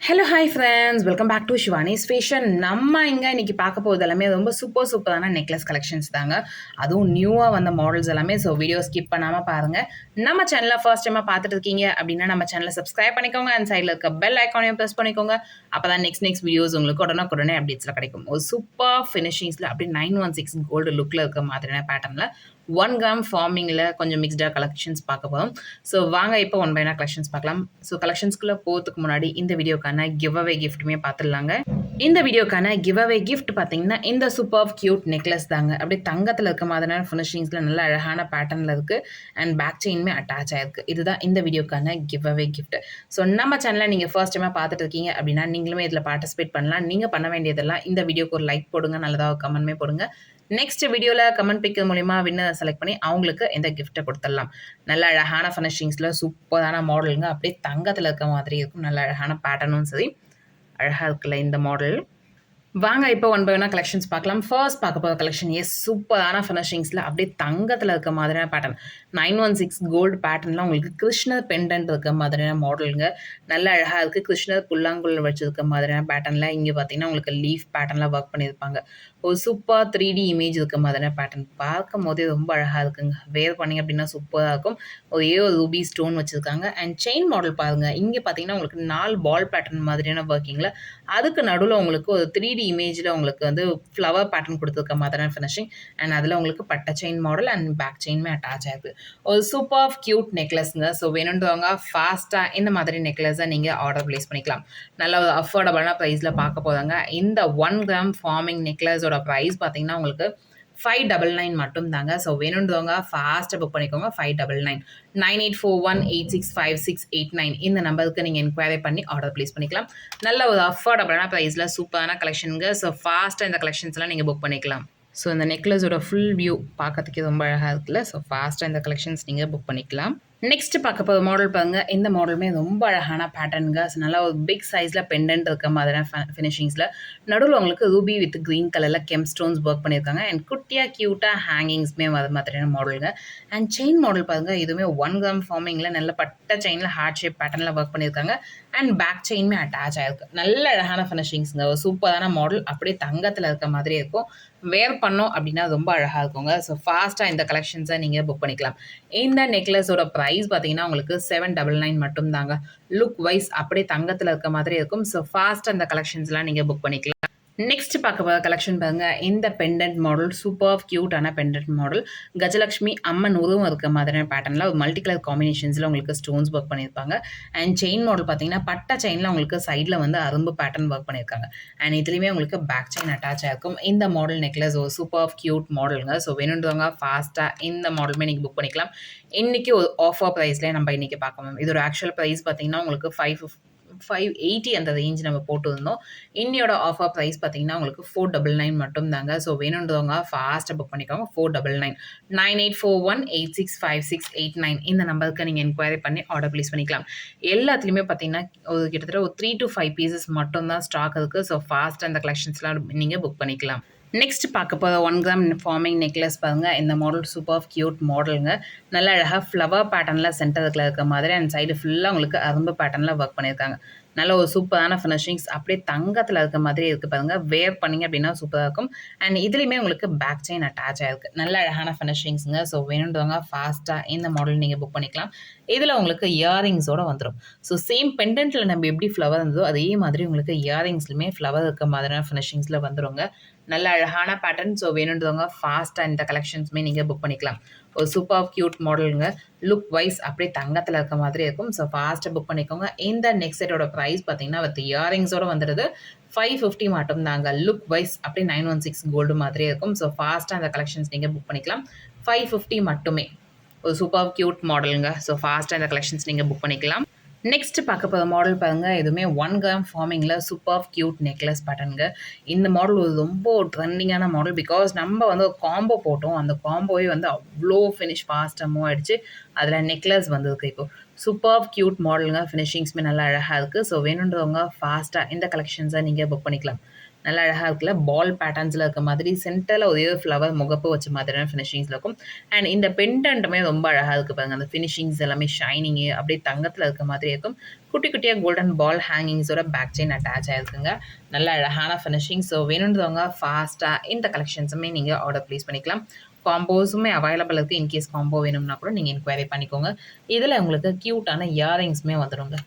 Hello hi friends, welcome back to Shivani's fashion. நம்ம இங்கே இன்றைக்கி பார்க்க போகிறது எல்லாமே ரொம்ப சூப்பரான நெக்லஸ் கலெக்ஷன்ஸ் தாங்க. அதுவும் நியூவாக வந்த மாடல்ஸ் எல்லாமே. ஸோ வீடியோ ஸ்கிப் பண்ணாமல் பாருங்கள். நம்ம சேனலில் ஃபர்ஸ்ட் டைமாக பார்த்துட்டு இருக்கீங்க அப்படின்னா நம்ம சேனலை சப்ஸ்கிரைப் பண்ணிக்கோங்க. அண்ட் சைடில் இருக்க பெல் ஐக்கானையும் ப்ரெஸ் பண்ணிக்கோங்க. அப்போ தான் நெக்ஸ்ட் வீடியோஸ் உங்களுக்கு உடனே அப்டேட்ஸில் கிடைக்கும். ஒரு சூப்பர் ஃபினிஷிங்ஸில் அப்படி 916 கோல்டு லுக்கில் இருக்க மாதிரியான பேட்டர்னில் 1 கிராம் ஃபார்மிங்கில் கொஞ்சம் மிக்ஸ்டாக கலெக்ஷன்ஸ் பார்க்க போகிறோம். ஸோ வாங்க இப்போ ஒன் பை ஒன்னாக கலெக்ஷன்ஸ் பார்க்கலாம். ஸோ கலெக்ஷன்ஸ்குள்ளே போகிறதுக்கு முன்னாடி இந்த வீடியோக்கான கிவ் அவே கிஃப்ட்டுமே பார்த்துடலாங்க. இந்த வீடியோக்கான கிவ் அவே கிஃப்ட் பார்த்தீங்கன்னா இந்த சூப்பர் கியூட் நெக்லஸ் தாங்க. அப்படியே தங்கத்தில் இருக்க மாதிரியான ஃபினிஷிங்ஸில் நல்ல அழகான பேட்டர்னில் இருக்குது. அண்ட் பேக் செயினுமே அட்டாச் ஆயிருக்கு. இதுதான் இந்த வீடியோக்கான கிவ் அவே கிஃப்ட். ஸோ நம்ம சேனலில் நீங்கள் ஃபர்ஸ்ட் டைமாக பார்த்துட்டு இருக்கீங்க அப்படின்னா நீங்களுமே இதில் பார்ட்டிசிபேட் பண்ணலாம். நீங்கள் பண்ண வேண்டியதெல்லாம் இந்த வீடியோக்கு ஒரு லைக் போடுங்க, நல்லதாக கமெண்ட்மே போடுங்க. நெக்ஸ்ட் வீடியோவில் கமெண்ட் பிக்கிறது மூலிமா வின்னர் செலக்ட் பண்ணி அவங்களுக்கு இந்த கிஃப்ட்டை கொடுத்துடலாம். நல்ல அழகான ஃபினிஷிங்ஸில் சூப்பரான மாடலுங்க. அப்படியே தங்கத்தில் இருக்க மாதிரி இருக்கும். நல்ல அழகான பேட்டர்னும் சரி அழகாக இருக்குல்ல இந்த மாடல். வாங்க இப்போ ஒன் பை ஒன்னாக கலெக்ஷன்ஸ் பார்க்கலாம். ஃபர்ஸ்ட் பார்க்க போகிற கலெக்ஷன் சூப்பரான ஃபினிஷிங்ஸில் அப்படியே தங்கத்தில் இருக்க மாதிரியான பேட்டர்ன் 916 கோல்டு பேட்டர்னில் உங்களுக்கு கிருஷ்ணர் பெண்டன்ட் இருக்க மாதிரியான மாடலுங்க. நல்ல அழகாக இருக்குது. கிருஷ்ணர் புல்லாங்குழல் வச்சுருக்க மாதிரியான பேட்டர்னில் இங்கே பார்த்தீங்கன்னா உங்களுக்கு லீஃப் பேட்டர்னில் ஒர்க் பண்ணியிருப்பாங்க. ஒரு சூப்பர் 3D இமேஜ் இருக்க மாதிரியான பேட்டர்ன் பார்க்கும் போதே ரொம்ப அழகாக இருக்குங்க. வேர் பண்ணிங்க அப்படின்னா சூப்பராக இருக்கும். ஒரு ரூபி ஸ்டோன் வச்சுருக்காங்க. அண்ட் செயின் மாடல் பாருங்கள். இங்கே பார்த்தீங்கன்னா உங்களுக்கு 4 பால் பேட்டர்ன் மாதிரியான ஒர்க்கிங்கில் அதுக்கு நடுவில் உங்களுக்கு ஒரு 3D இமேஜில் உங்களுக்கு வந்து ஃப்ளவர் பேட்டர்ன் கொடுத்துருக்க மாதிரியான ஃபினிஷிங். அண்ட் அதில் உங்களுக்கு பட்டை செயின் மாடல் அண்ட் பேக் செயின்மே அட்டாச் ஆகிருக்கு. ஒரு சூப்பர் கியூட் நெக்லஸ்ங்க. ஸோ வேணுன்றவங்க ஃபாஸ்ட்டாக இந்த மாதிரி நெக்லஸை நீங்கள் ஆர்டர் ப்ளேஸ் பண்ணிக்கலாம். நல்ல ஒரு அஃபோர்டபுளான ப்ரைஸில் பார்க்க போதாங்க. இந்த 1 கிராம் ஃபார்மிங் நெக்லஸோட ப்ரைஸ் பார்த்தீங்கன்னா உங்களுக்கு 599 மட்டும் தாங்க. ஸோ வேணுன்றவங்க ஃபாஸ்ட்டாக புக் பண்ணிக்கோங்க. 599 9841865689 இந்த நம்பருக்கு நீங்கள் என்கொயரி பண்ணி ஆர்டர் ப்ளேஸ் பண்ணிக்கலாம். நல்ல ஒரு அஃபோர்டபுளான ப்ரைஸில் சூப்பரான கலெக்ஷனுங்க. ஸோ ஃபாஸ்ட்டாக இந்த கலெக்ஷன்ஸ்லாம் நீங்கள் புக் பண்ணிக்கலாம். ஸோ இந்த நெக்லஸோட ஃபுல் வியூ பார்க்கறதுக்கு ரொம்ப அழகாக இருக்குல்ல. ஸோ ஃபாஸ்ட்டாக இந்த கலெக்ஷன்ஸ் நீங்கள் புக் பண்ணிக்கலாம். நெக்ஸ்ட் பார்க்க போகிற மாடல் பாருங்கள். இந்த மாடலுமே ரொம்ப அழகான பேட்டர்னுங்க. நல்லா ஒரு பிக் சைஸில் பெண்டன்ட் இருக்க மாதிரியான ஃபினிஷிங்ஸில் நடுவில் உங்களுக்கு ரூபி வித் க்ரீன் கலரில் கெம் ஸ்டோன்ஸ் ஒர்க் பண்ணியிருக்காங்க. அண்ட் குட்டியாக க்யூட்டாக ஹேங்கிங்ஸ்மே வர மாதிரியான மாடலுங்க. அண்ட் செயின் மாடல் பாருங்கள். இதுவுமே 1 கிராம் ஃபார்மிங்கில் நல்ல பட்ட செயினில் ஹார்ட் ஷேப் பேட்டர்னில் ஒர்க் பண்ணியிருக்காங்க. அண்ட் பேக் செயின்மே அட்டாச் ஆகிருக்கு. நல்ல அழகான ஃபினிஷிங்ஸுங்க. ஒரு சூப்பரான மாடல். அப்படியே தங்கத்தில் இருக்க மாதிரி இருக்கும். வேர் பண்ணோம் அப்படின்னா ரொம்ப அழகாக இருக்குங்க. ஸோ ஃபாஸ்ட்டாக இந்த கலெக்ஷன்ஸை நீங்கள் புக் பண்ணிக்கலாம். இந்த நெக்லஸோட ப்ரைஸ் பார்த்தீங்கன்னா உங்களுக்கு 799 மட்டும் தாங்க. லுக் வைஸ் அப்படியே தங்கத்தில் இருக்க மாதிரி இருக்கும். ஸோ ஃபாஸ்ட்டாக இந்த கலெக்ஷன்ஸ்லாம் நீங்கள் புக் பண்ணிக்கலாம். நெக்ஸ்ட் பார்க்க போகிற கலெக்ஷன் பாருங்க. இந்த பெண்டன்ட் மாடல் சூப்பர் க்யூட்டான பெண்டன்ட் மாடல். கஜலக்ஷ்மி அம்மன் உருவம் இருக்க மாதிரியான பேட்டர்னில் ஒரு மல்டி கலர் காம்பினேஷன்ஸில் உங்களுக்கு ஸ்டோன்ஸ் ஒர்க் பண்ணியிருப்பாங்க. அண்ட் செயின் மாடல் பார்த்தீங்கன்னா பட்டை செயினில் உங்களுக்கு சைடில் வந்து அரும்பு பேட்டர்ன் ஒர்க் பண்ணியிருக்காங்க. அண்ட் இதுலேயுமே உங்களுக்கு பேக் செயின் அட்டாச் ஆகிருக்கும். இந்த மாடல் நெக்லஸ் ஒரு சூப்பர் க்யூட் மாடலுங்க. ஸோ வேணுன்றவங்க ஃபாஸ்ட்டாக இந்த மாடலுமே நீங்கள் புக் பண்ணிக்கலாம். இன்றைக்கி ஒரு ஆஃபர் ப்ரைஸ்லேயே நம்ம இன்றைக்கி பார்க்கணும். இதோட ஆக்சுவல் ப்ரைஸ் பார்த்தீங்கன்னா உங்களுக்கு 580 அந்த ரேஞ்ச் நம்ம போட்டுருந்தோம். இன்னையோட ஆஃபர் ப்ரைஸ் பார்த்தீங்கன்னா உங்களுக்கு 499 மட்டும் தாங்க. ஸோ வேணுன்றவங்க ஃபாஸ்ட்டாக புக் பண்ணிக்கோங்க. 499 9841865689 இந்த நம்பருக்கு நீங்கள் என்கொயரி பண்ணி ஆர்டர் ப்ளேஸ் பண்ணிக்கலாம். எல்லாத்துலேயுமே பார்த்தீங்கன்னா ஒரு கிட்டத்தட்ட ஒரு 3 to 5 பீசஸ் மட்டும் தான் ஸ்டாக் இருக்குது. ஸோ ஃபாஸ்ட்டாக அந்த கலெக்ஷன்ஸ்லாம் நீங்கள் புக் பண்ணிக்கலாம். நெக்ஸ்ட் பார்க்க போகிற 1 கிராம் ஃபார்மிங் நெக்லஸ் பாருங்கள். இந்த மாடல் சூப்பர் க்யூட் மாடலுங்க. நல்ல அழகாக ஃப்ளவர் பேட்டர்னில் சென்டருக்குள்ள இருக்க மாதிரி அண்ட் சைடு ஃபுல்லாக உங்களுக்கு அரும்பு பேட்டர்னில் ஒர்க் பண்ணியிருக்காங்க. நல்ல ஒரு சூப்பரான ஃபினிஷிங்ஸ். அப்படியே தங்கத்தில் இருக்க மாதிரி இருக்குது பாருங்கள். வேர் பண்ணிங்க அப்படின்னா சூப்பராக இருக்கும். அண்ட் இதுலேயுமே உங்களுக்கு பேக் செயின் அட்டாச் ஆகிருக்கு. நல்ல அழகான ஃபினிஷிங்ஸுங்க. ஸோ வேணுன்றவங்க ஃபாஸ்ட்டாக இந்த மாடல் நீங்கள் புக் பண்ணிக்கலாம். இதில் உங்களுக்கு இயரிங்ஸோடு வந்துடும். ஸோ சேம் பெண்டன்ட்டில் நம்ம எப்படி ஃப்ளவர் இருந்ததோ அதே மாதிரி உங்களுக்கு இயரிங்ஸ்லுமே ஃப்ளவர் இருக்க மாதிரியான ஃபினிஷிங்ஸில் வந்துடுங்க. நல்ல அழகான பேட்டர்ன். ஸோ வேணுன்றவங்க ஃபாஸ்ட்டாக இந்த கலெக்ஷன்ஸுமே நீங்கள் புக் பண்ணிக்கலாம். ஒரு சூப்பர் க்யூட் மாடலுங்க. லுக் வைஸ் அப்படியே தங்கத்தில் இருக்க மாதிரி இருக்கும். ஸோ ஃபாஸ்ட்டாக புக் பண்ணிக்கோங்க. இந்த நெக்ஸ்ட் செட்டோட ப்ரைஸ் பார்த்தீங்கன்னா வித் இயரிங்ஸோடு வந்துடுது 550 மட்டும் தாங்க. லுக் வைஸ் அப்படியே 916 கோல்டு மாதிரி இருக்கும். ஸோ ஃபாஸ்ட்டாக அந்த கலெக்ஷன்ஸ் நீங்கள் புக் பண்ணிக்கலாம். 550 மட்டுமே. ஒரு சூப்பர் க்யூட் மாடலுங்க. ஸோ ஃபாஸ்ட்டாக இந்த கலெக்ஷன்ஸ் நீங்கள் புக் பண்ணிக்கலாம். நெக்ஸ்ட் பார்க்க போகிற மாடல் பாருங்கள். இதுவுமே 1 கிராம் ஃபார்மிங்கில் சூப்பர் க்யூட் நெக்லஸ் பேட்டர்னுங்க. இந்த மாடல் ஒரு ரொம்ப ட்ரெண்டிங்கான மாடல். பிகாஸ் நம்ம வந்து ஒரு காம்போ போட்டோம். அந்த காம்போவே வந்து அவ்வளோ ஃபினிஷ் ஃபாஸ்ட்டாக மூவ் ஆகிடுச்சு. அதில் நெக்லஸ் வந்திருக்கு. இப்போது சூப்பர் க்யூட் மாடலுங்க. ஃபினிஷிங்ஸுமே நல்லா அழகாக இருக்குது. ஸோ வேணுன்றவங்க ஃபாஸ்ட்டாக இந்த கலெக்ஷன்ஸை நீங்கள் புக் பண்ணிக்கலாம். நல்லா அழகாக இருக்குல்ல. பால் பேட்டர்ன்ஸில் இருக்க மாதிரி சென்டரில் ஒரே ஒரு ஃப்ளவர் முகப்பு வச்ச மாதிரியான ஃபினிஷிங்ஸில் இருக்கும். அண்ட் இந்த பெண்டன்ட்டுமே ரொம்ப அழகாக இருக்குது பாருங்க. அந்த ஃபினிஷிங்ஸ் எல்லாமே ஷைனிங்கு அப்படியே தங்கத்தில் இருக்க மாதிரி இருக்கும். குட்டி குட்டியாக கோல்டன் பால் ஹேங்கிங்ஸோட பேக் செயின் அட்டாச் ஆகிருக்குங்க. நல்ல அழகான ஃபினிஷிங். ஸோ வேணுன்றவங்க ஃபாஸ்ட்டாக இந்த கலெக்ஷன்ஸுமே நீங்கள் ஆர்டர் ப்ளேஸ் பண்ணிக்கலாம். காம்போஸுமே அவைலபிள் இருக்குது. இன்கேஸ் காம்போ வேணும்னா கூட நீங்கள் என்கொயரி பண்ணிக்கோங்க. இதில் உங்களுக்கு க்யூட்டான இயரிங்ஸுமே வந்துடுங்க.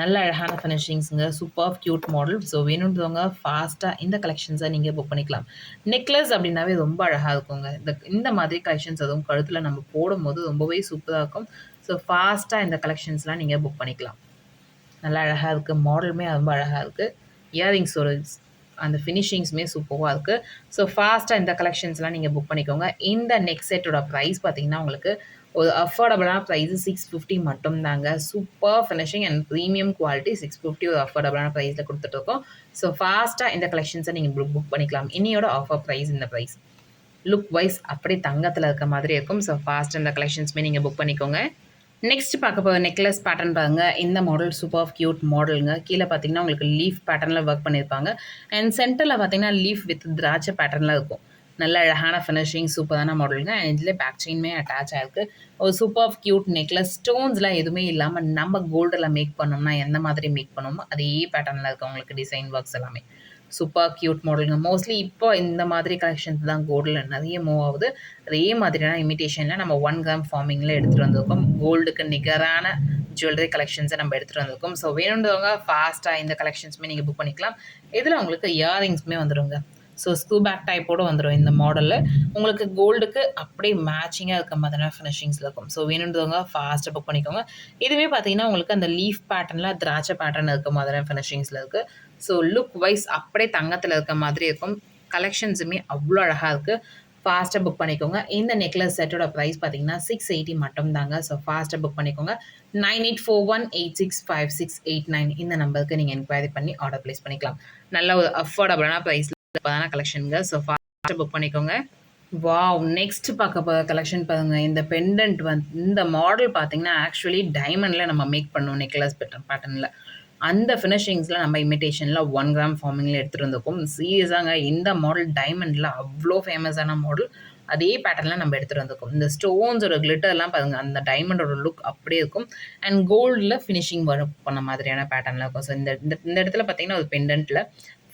நல்ல அழகான ஃபினிஷிங்ஸுங்க. Super cute model. ஸோ வேணுன்றவங்க ஃபாஸ்ட்டாக இந்த கலெக்ஷன்ஸை நீங்கள் புக் பண்ணிக்கலாம். நெக்லஸ் அப்படின்னாவே ரொம்ப அழகாக இருக்குங்க. இந்த மாதிரி கலெக்ஷன்ஸ் அதுவும் கழுத்தில் நம்ம போடும்போது ரொம்பவே சூப்பராக இருக்கும். ஸோ ஃபாஸ்ட்டாக இந்த கலெக்ஷன்ஸ்லாம் நீங்கள் புக் பண்ணிக்கலாம். நல்லா அழகாக இருக்குது. மாடலுமே ரொம்ப அழகாக இருக்குது. இயரிங்ஸோட அந்த ஃபினிஷிங்ஸுமே சூப்பராக இருக்குது. ஸோ ஃபாஸ்ட்டாக இந்த கலெக்ஷன்ஸ்லாம் நீங்கள் புக் பண்ணிக்கோங்க. இந்த நெக் செட்டோட ப்ரைஸ் பார்த்தீங்கன்னா உங்களுக்கு ஒரு அஃபோர்டபுளான ப்ரைஸு 650 மட்டும் தாங்க. Super finishing and premium quality 650 ஒரு அஃபோர்டபுளான ப்ரைஸில் கொடுத்துட்ருக்கோம். ஸோ ஃபாஸ்ட்டாக இந்த கலெக்ஷன்ஸை நீங்கள் புக் பண்ணிக்கலாம். இன்னையோட ஆஃபர் ப்ரைஸ் இந்த ப்ரைஸ். லுக் வைஸ் அப்படி தங்கத்தில் இருக்க மாதிரி இருக்கும். ஸோ ஃபாஸ்ட்டாக இந்த கலெக்ஷன்ஸுமே நீங்கள் புக் பண்ணிக்கோங்க. நெக்ஸ்ட் பார்க்க போகிற நெக்லஸ் பேட்டர்ன் பாருங்க. இந்த மாடல் சூப்பர் க்யூட் மாடலுங்க. கீழே பார்த்தீங்கன்னா உங்களுக்கு லீஃப் பேட்டர்னில் ஒர்க் பண்ணியிருப்பாங்க. அண்ட் சென்டரில் பார்த்தீங்கன்னா லீஃப் வித் திராட்சை பேட்டர்னில் இருக்கும். நல்ல அழகான ஃபினிஷிங் சூப்பரான மாடலுங்க. அண்ட் இதில் பேக் செயின்மே அட்டாச் ஆகிருக்கு. ஒரு சூப்பர் க்யூட் நெக்லஸ். ஸ்டோன்ஸ்லாம் எதுவுமே இல்லாமல் நம்ம கோல்டில் மேக் பண்ணோம்னா எந்த மாதிரி மேக் பண்ணோமோ அதே பேட்டர்னில் இருக்கும் உங்களுக்கு டிசைன் ஒர்க்ஸ் எல்லாமே. சூப்பர் க்யூட் மாடலுங்க. மோஸ்ட்லி இப்போ இந்த மாதிரி கலெக்ஷன்ஸ் தான் கோல்டில் நிறைய மூவ் ஆகுது. அதே மாதிரியான இமிட்டேஷனில் நம்ம 1 கிராம் ஃபார்மிங்கில் எடுத்துகிட்டு வந்திருக்கோம். கோல்டுக்கு நிகரான ஜுவல்லரி கலெக்ஷன்ஸை நம்ம எடுத்துகிட்டு வந்திருக்கோம். ஸோ வேணுன்றவங்க ஃபாஸ்ட்டாக இந்த கலெக்ஷன்ஸுமே நீங்கள் புக் பண்ணிக்கலாம். இதில் உங்களுக்கு இயரிங்ஸுமே வந்துடுங்க. ஸோ ஸ்க்ரூ பேக் டைப்போடு வந்துடும் இந்த மாடலில். உங்களுக்கு கோல்டுக்கு அப்படியே மேட்சிங்காக இருக்க மாதிரியான ஃபினிஷிங்ஸில் இருக்கும். ஸோ வேணுன்றவங்க ஃபாஸ்ட்டாக புக் பண்ணிக்கோங்க. இதுவே பார்த்தீங்கன்னா உங்களுக்கு அந்த லீஃப் பேட்டர்னில் திராட்சை பேட்டர்ன் இருக்க மாதிரியான ஃபினிஷிங்ஸில் இருக்குது. ஸோ லுக் வைஸ் அப்படியே தங்கத்தில் இருக்க மாதிரி இருக்கும். கலெக்ஷன்ஸுமே அவ்வளோ அழகாக இருக்குது. ஃபாஸ்ட்டாக புக் பண்ணிக்கோங்க. இந்த நெக்லஸ் செட்டோட ப்ரைஸ் பார்த்தீங்கன்னா 680 மட்டும் தாங்க. ஸோ ஃபாஸ்ட்டாக புக் பண்ணிக்கோங்க. 9841865689 இந்த நம்பருக்கு நீங்கள் என்கொயரி பண்ணி ஆர்டர் ப்ளேஸ் பண்ணிக்கலாம். நல்ல ஒரு அஃபோர்டபுளான ப்ரைஸில் கலெக்ஷனுங்க. ஸோ ஃபாஸ்ட்டாக புக் பண்ணிக்கோங்க. வாவ்! நெக்ஸ்ட் பார்க்க போகிற கலெக்ஷன் பாருங்க. இந்த பெண்டன்ட் இந்த மாடல் பார்த்தீங்கன்னா ஆக்சுவலி டைமண்டில் நம்ம மேக் பண்ணோம் நெக்லஸ் பேட்டர்னில். அந்த ஃபினிஷிங்ஸில் நம்ம இமிட்டேஷனில் 1 கிராம் ஃபார்மிங்கில் எடுத்துகிட்டு வந்திருக்கோம். சீரியஸாங்க இந்த மாடல் டைமண்டில் அவ்வளோ ஃபேமஸான மாடல். அதே பேட்டர்னில் நம்ம எடுத்துகிட்டு வந்திருக்கோம். இந்த ஸ்டோன்ஸோட கிளிட்டர்லாம் பாருங்கள். அந்த டைமண்டோட லுக் அப்படியே இருக்கும். அண்ட் கோல்டில் ஃபினிஷிங் ஒர்க் பண்ண மாதிரியான பேட்டர்னில் இருக்கும். ஸோ இந்த இடத்துல பார்த்தீங்கன்னா ஒரு பெண்டன்ட்டில்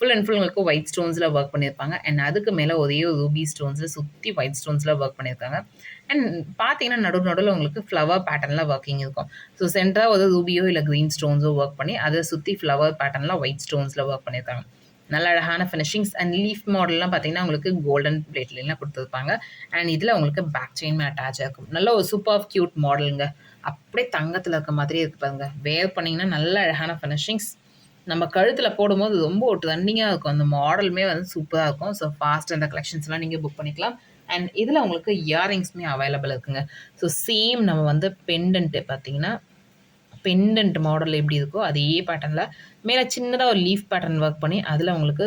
ஃபுல் அண்ட் ஃபுல் உங்களுக்கு ஒயிட் ஸ்டோன்ஸில் ஒர்க் பண்ணியிருப்பாங்க. அண்ட் அதுக்கு மேலே ஒரே ஒரு ரூபி ஸ்டோன்ஸில் சுற்றி ஒயிட் ஸ்டோன்ஸில் ஒர்க் பண்ணியிருக்காங்க. அண்ட் பார்த்தீங்கன்னா நடுவில் உங்களுக்கு ஃப்ளவர் பேட்டர்னில் ஒர்க்கிங் இருக்கும். ஸோ சென்டராக ஒரு ரூபியோ இல்லை க்ரீன் ஸ்டோன்ஸோ ஒர்க் பண்ணி அதை சுற்றி ஃப்ளவர் பேட்டர்னில் ஒயிட் ஸ்டோன்ஸில் ஒர்க் பண்ணியிருக்காங்க. நல்ல அழகான ஃபினிஷிங்ஸ். அண்ட் லீஃப் மாடல்லாம் பார்த்தீங்கன்னா உங்களுக்கு கோல்டன் பிளேட்லாம் கொடுத்துருப்பாங்க. அண்ட் இதில் உங்களுக்கு பேக் செயின்மே அட்டாச் ஆகும். நல்ல ஒரு சூப்பர் க்யூட் மாடலுங்க. அப்படியே தங்கத்தில் இருக்க மாதிரியே இருக்குது பாருங்க. வேர் பண்ணிங்கன்னா நல்ல அழகான ஃபினிஷிங்ஸ். நம்ம கழுத்தில் போடும்போது ரொம்ப ஒரு ட்ரெண்டிங்காக இருக்கும். அந்த மாடலுமே சூப்பராக இருக்கும். ஸோ ஃபாஸ்ட்டாக இந்த கலெக்ஷன்ஸ்லாம் நீங்கள் புக் பண்ணிக்கலாம். அண்ட் இதில் உங்களுக்கு இயரிங்ஸுமே அவைலபிள் இருக்குங்க. ஸோ சேம் நம்ம பெண்டன்ட்டு பார்த்தீங்கன்னா பெண்டன்ட் மாடல் எப்படி இருக்கோ அதே பேட்டர்னில் மேலே சின்னதாக ஒரு லீஃப் பேட்டர்ன் ஒர்க் பண்ணி அதில் உங்களுக்கு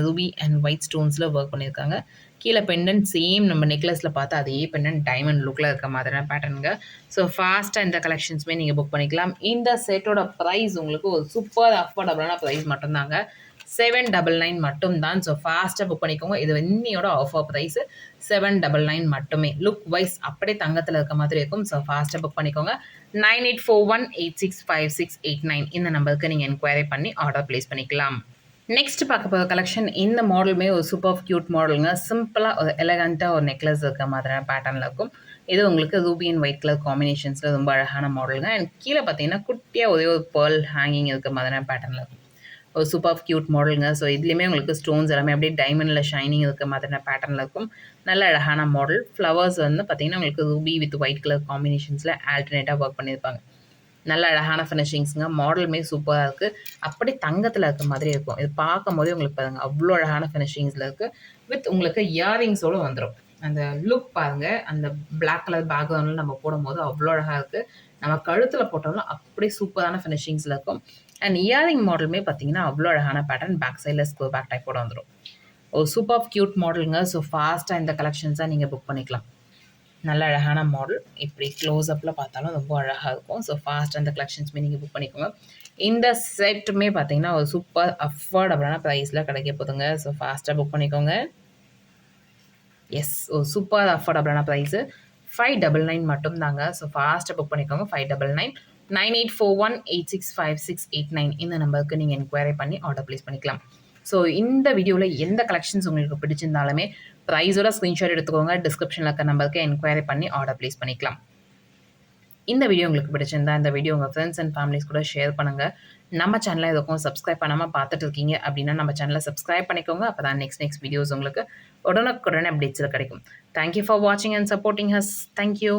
ரூபி அண்ட் ஒயிட் ஸ்டோன்ஸில் ஒர்க் பண்ணியிருக்காங்க. கீழே பெண்டன்ட் சேம் நம்ம நெக்லஸில் பார்த்தா அதே பெண்டன்ட் டைமண்ட் லுக்கில் இருக்க மாதிரியான பேட்டர்னுங்க. ஸோ ஃபாஸ்ட்டாக இந்த கலெக்ஷன்ஸுமே நீங்கள் புக் பண்ணிக்கலாம். இந்த செட்டோட ப்ரைஸ் உங்களுக்கு ஒரு சூப்பர் அஃபோர்டபுளான ப்ரைஸ் மட்டும்தாங்க. 799 மட்டும்தான். ஸோ ஃபாஸ்ட்டாக புக் பண்ணிக்கோங்க. இது இன்னையோட ஆஃபர் ப்ரைஸு 799 மட்டுமே. லுக் வைஸ் அப்படியே தங்கத்தில் இருக்க மாதிரி இருக்கும். ஸோ ஃபாஸ்ட்டாக புக் பண்ணிக்கோங்க. 9841865689 இந்த நம்பருக்கு நீங்கள் என்கொயரி பண்ணி ஆர்டர் ப்ளேஸ் பண்ணிக்கலாம். நெக்ஸ்ட் பார்க்க போகிற கலெக்ஷன் இந்த மாடலுமே ஒரு சூப்பர் க்யூட் மாடலுங்க. சிம்பிளாக ஒரு எலகண்ட்டாக ஒரு நெக்லஸ் இருக்க மாதிரியான பேட்டர்னில் இருக்கும். இது உங்களுக்கு ரூபி அண்ட் ஒயிட் கலர் காம்பினேஷன்ஸில் ரொம்ப அழகான மாடலுங்க. அண்ட் கீழே பார்த்தீங்கன்னா குட்டியாக ஒரே ஒரு பேர்ல் ஹேங்கிங் இருக்க மாதிரியான பேட்டர்னில் இருக்கும். ஒரு சூப்பர் க்யூட் மாடலுங்க. ஸோ இதுலேயுமே உங்களுக்கு ஸ்டோன்ஸ் எல்லாமே அப்படியே டைமண்டில் ஷைனிங் இருக்க மாதிரியான பேட்டர்னில் இருக்கும். நல்ல அழகான மாடல். ஃப்ளவர்ஸ் பார்த்தீங்கன்னா உங்களுக்கு ரூபி வித் ஒயிட் கலர் காம்பினேஷன்ஸில் ஆல்டர்னேட்டாக ஒர்க் பண்ணியிருப்பாங்க. நல்ல அழகான ஃபினிஷிங்ஸுங்க. மாடலுமே சூப்பராக இருக்குது. அப்படி தங்கத்தில் இருக்க மாதிரி இருக்கும். இது பார்க்கும் போதே உங்களுக்கு பாருங்கள் அவ்வளோ அழகான ஃபினிஷிங்ஸில் இருக்குது. வித் உங்களுக்கு இயரிங்ஸோடு வந்துடும். அந்த லுக் பாருங்கள். அந்த பிளாக் கலர் பேக்ரவுண்டில் நம்ம போடும்போது அவ்வளோ அழகாக இருக்குது. நம்ம கழுத்தில் போட்டோம்னா அப்படியே சூப்பரான ஃபினிஷிங்ஸில் இருக்கும். அண்ட் இயரிங் மாடலுமே பார்த்தீங்கன்னா அவ்வளோ அழகான பேட்டர்ன். பேக் சைடில் ஸ்கோ பேக் டைப்போட வந்துடும். ஒரு சூப்பர் க்யூட் மாடலுங்க. ஸோ ஃபாஸ்ட்டாக இந்த கலெக்ஷன்ஸாக நீங்கள் புக் பண்ணிக்கலாம். நல்ல அழகான மாடல். இப்படி க்ளோஸ் அப்பில் பார்த்தாலும் ரொம்ப அழகாக இருக்கும். ஸோ ஃபாஸ்ட்டாக இந்த கலெக்ஷன்ஸுமே நீங்கள் புக் பண்ணிக்கோங்க. இந்த செட்டுமே பார்த்தீங்கன்னா, ஒரு சூப்பர் அஃபோர்டபுளான ப்ரைஸ்ல கிடைக்க போதுங்க. ஸோ ஃபாஸ்ட்டா புக் பண்ணிக்கோங்க. எஸ். ஒரு சூப்பர் அஃபோர்டபுளான ப்ரைஸு 599 மட்டும் தாங்க. ஸோ ஃபாஸ்ட்டா புக் பண்ணிக்கோங்க. 599 9841865689 இந்த நம்பருக்கு நீங்க என்கொயரி பண்ணி ஆர்டர் பிளேஸ் பண்ணிக்கலாம். ஸோ இந்த வீடியோல எந்த கலெக்ஷன்ஸ் உங்களுக்கு பிடிச்சிருந்தாலுமே ப்ரைஸோட ஸ்க்ரீன்ஷாட் எடுத்துக்கோங்க. டிஸ்கிரிப்ஷன்ல இருக்க நம்பருக்கு என்கொயரி பண்ணி ஆர்டர் பிளேஸ் பண்ணிக்கலாம். இந்த வீடியோ உங்களுக்கு பிடிச்சிருந்தா இந்த வீடியோ உங்கள் ஃப்ரெண்ட்ஸ் அண்ட் ஃபேமிலிஸ் கூட ஷேர் பண்ணுங்கள். நம்ம சேனலை எதுக்கும் சப்ஸ்கிரைப் பண்ணாமல் பார்த்துட்டு இருக்கீங்க அப்படின்னா நம்ம சேனலை சப்ஸ்கிரைப் பண்ணிக்கோங்க. அப்போ தான் நெக்ஸ்ட் வீடியோஸ் உங்களுக்கு உடனுக்குடனே அப்டேட்ஸில் கிடைக்கும். தேங்க்யூ ஃபார் வாட்சிங் அண்ட் சப்போர்ட்டிங் ஹஸ். தேங்க்யூ.